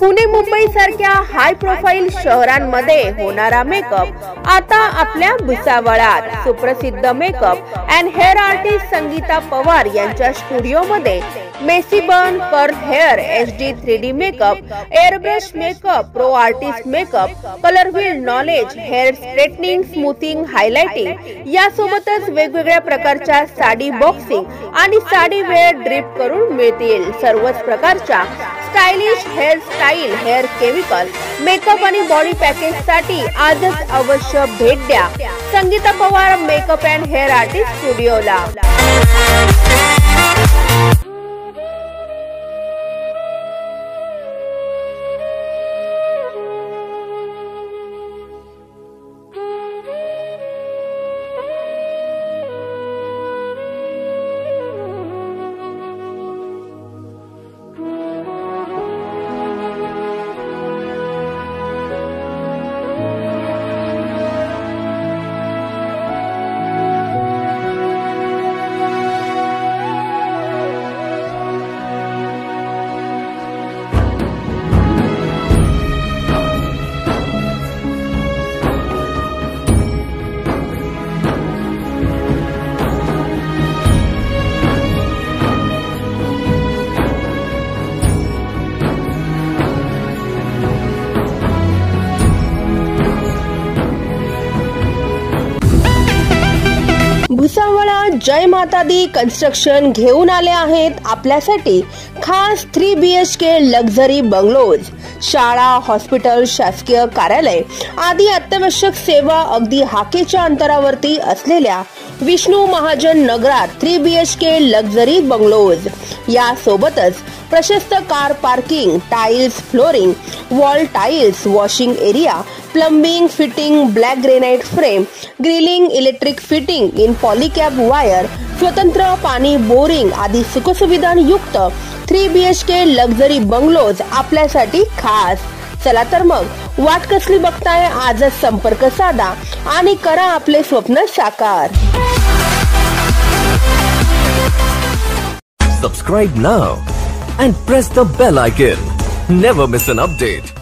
पुणे मुंबई सारख्या high profile शहरांमध्ये होणारा मेकअप आता आपल्या भुसावळात सुप्रसिद्ध makeup and hair artist Sangeeta Pawar यांच्या स्टुडिओमध्ये messy bun, curl hair, HD 3D makeup, airbrush makeup, pro artist makeup, colour wheel knowledge, hair straightening, smoothing, highlighting यासोबतच वेगवेगळ्या प्रकारच्या साडी बॉक्सिंग आणि साडी वेअर ड्रिप करून मिळतील। सर्वच प्रकारच्या stylish hair style, hair chemical, makeup आणि बॉडी पॅकेज साठी आजच अवश्य भेट द्या Sangeeta Pawar makeup and hair artist स्टुडिओला। भुसावळा जय माता दी कन्स्ट्रक्शन घेऊन आले आहेत आपल्यासाठी खास 3 BHK लक्झरी बंगलोज। शाळा, हॉस्पिटल, शासकीय कार्यालय आदी अत्यावश्यक सेवा अगदी हाकेच्या अंतरावरती असलेल्या विष्णू महाजन नगरात 3 BHK लक्झरी बंगलोज। या सोबतच प्रशस्त car parking, tiles flooring, wall tiles, washing area, plumbing, fitting, black granite frame, grilling, electric fitting in Polycab wire, स्वतंत्र पाणी बोरिंग आदी सुखसुविधांयुक्त 3 BHK लक्झरी बंगलोज आपल्यासाठी खास। चला तर मग वाट कसली बघताय, आजच संपर्क साधा आणि करा आपले स्वप्न साकार। Subscribe now and press the bell icon. Never miss an update.